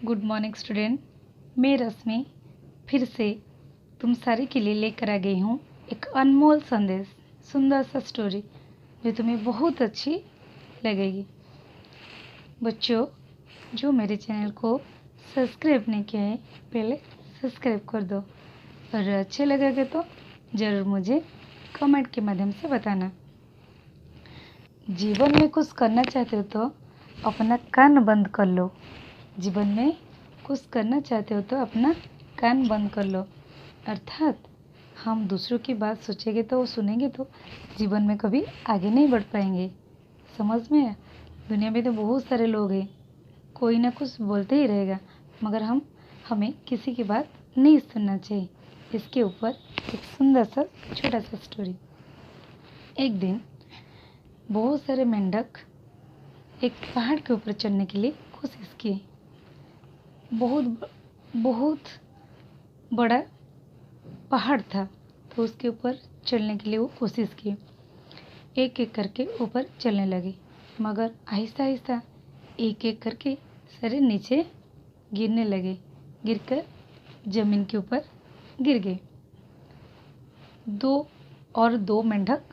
Good morning student. मैं रश्मि फिर से तुम सारे के लिए लेकर आ गई हूँ एक अनमोल संदेश, सुंदर सा स्टोरी जो तुम्हें बहुत अच्छी लगेगी। बच्चों, जो मेरे चैनल को सब्सक्राइब नहीं किया है पहले सब्सक्राइब कर दो और अच्छे लगेगा तो ज़रूर मुझे कमेंट के माध्यम से बताना। जीवन में कुछ करना चाहते हो तो अपना कान बंद कर लो। जीवन में कुछ करना चाहते हो तो अपना कान बंद कर लो। अर्थात हम दूसरों की बात सोचेंगे तो सुनेंगे तो जीवन में कभी आगे नहीं बढ़ पाएंगे। समझ में आया? दुनिया में तो बहुत सारे लोग हैं, कोई ना कुछ बोलते ही रहेगा, मगर हमें किसी की बात नहीं सुनना चाहिए। इसके ऊपर एक सुंदर सा छोटा सा स्टोरी। एक दिन बहुत सारे मेंढक एक पहाड़ के ऊपर चढ़ने के लिए कोशिश किए। बहुत बड़ा पहाड़ था, तो उसके ऊपर चढ़ने के लिए वो कोशिश किए। एक एक करके ऊपर चलने लगे, मगर आहिस्ता आहिस्ता एक एक करके सारे नीचे गिरने लगे। गिरकर ज़मीन के ऊपर गिर गए। दो मेंढक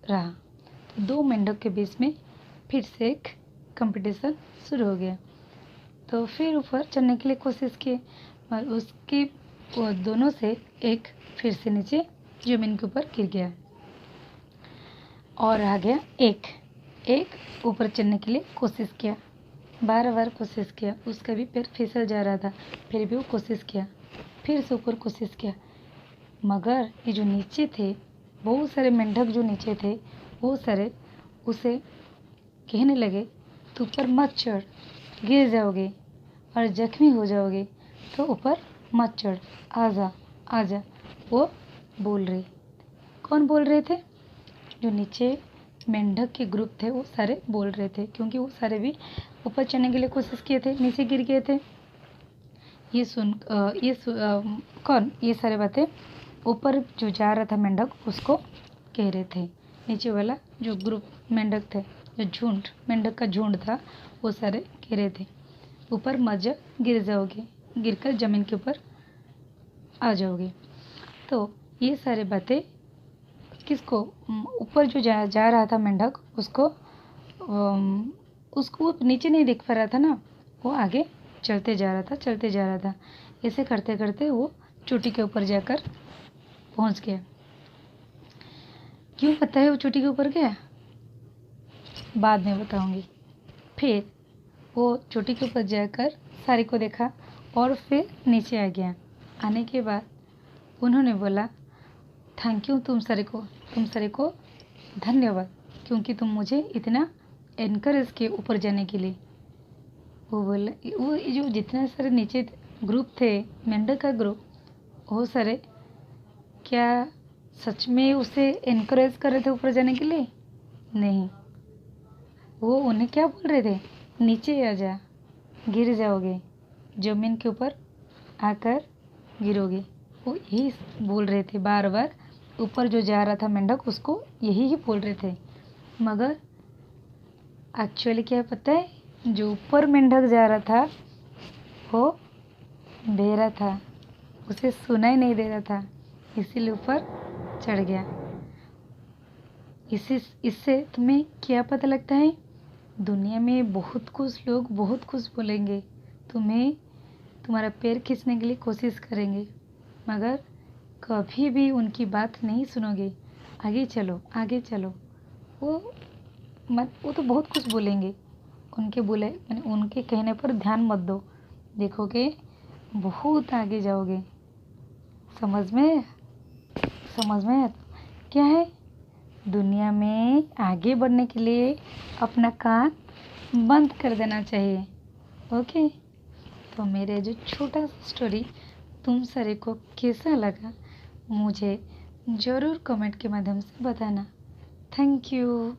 रहा, तो दो मेंढक के बीच में फिर से एक कंपटीशन शुरू हो गया। तो फिर ऊपर चढ़ने के लिए कोशिश किए, और उसकी वो दोनों से एक फिर से नीचे ज़मीन के ऊपर गिर गया और आ गया एक ऊपर चढ़ने के लिए कोशिश किया। बार बार कोशिश किया, उसका भी पैर फिसल जा रहा था, फिर भी वो कोशिश किया, फिर से ऊपर कोशिश किया। मगर ये जो नीचे थे, बहुत सारे मेंढक जो नीचे थे, वो सारे उसे कहने लगे, तू ऊपर मत चढ़, गिर जाओगे और जख्मी हो जाओगे, तो ऊपर मत चढ़, आजा आजा। वो बोल रहे। कौन बोल रहे थे? जो नीचे मेंढक के ग्रुप थे वो सारे बोल रहे थे, क्योंकि वो सारे भी ऊपर चढ़ने के लिए कोशिश किए थे, नीचे गिर गए थे। कौन ये सारे बातें ऊपर जो जा रहा था मेंढक उसको कह रहे थे। नीचे वाला जो ग्रुप मेंढक थे, जो झुंड मेंढक का झुंड था, वो सारे कह रहे थे, ऊपर मत जा, गिर जाओगे, गिरकर ज़मीन के ऊपर आ जाओगे। तो ये सारे बातें किसको? ऊपर जो जा रहा था मेंढक, उसको नीचे नहीं दिख पा रहा था ना, वो आगे चलते जा रहा था। ऐसे करते करते वो चोटी के ऊपर जाकर पहुंच गया। क्यों पता है वो चोटी के ऊपर गया? बाद में बताऊंगी। फिर वो चोटी के ऊपर जाकर सारे को देखा और फिर नीचे आ गया। आने के बाद उन्होंने बोला, थैंक यू तुम सारे को धन्यवाद, क्योंकि तुम मुझे इतना एनकरेज किए ऊपर जाने के लिए। वो बोला, वो जो जितने सारे नीचे ग्रुप थे, मेंढक का ग्रुप, वो सारे क्या सच में उसे एनकरेज कर रहे थे ऊपर जाने के लिए? नहीं, वो उन्हें क्या बोल रहे थे? नीचे आ जा, गिर जाओगे, ज़मीन के ऊपर आकर गिरोगे। वो यही बोल रहे थे बार बार। ऊपर जो जा रहा था मेंढक, उसको यही ही बोल रहे थे। मगर एक्चुअली क्या पता है? जो ऊपर मेंढक जा रहा था वो बहरा था, उसे सुनाई नहीं दे रहा था, इसीलिए ऊपर चढ़ गया। इससे तुम्हें क्या पता लगता है? दुनिया में बहुत कुछ लोग बहुत कुछ बोलेंगे, तुम्हारा पैर खींचने के लिए कोशिश करेंगे, मगर कभी भी उनकी बात नहीं सुनोगे। आगे चलो, आगे चलो। वो तो बहुत कुछ बोलेंगे, उनके कहने पर ध्यान मत दो, देखोगे बहुत आगे जाओगे। समझ में क्या है? दुनिया में आगे बढ़ने के लिए अपना कान बंद कर देना चाहिए। ओके, तो मेरे जो छोटा सा स्टोरी तुम सारे को कैसा लगा, मुझे ज़रूर कमेंट के माध्यम से बताना। Thank you.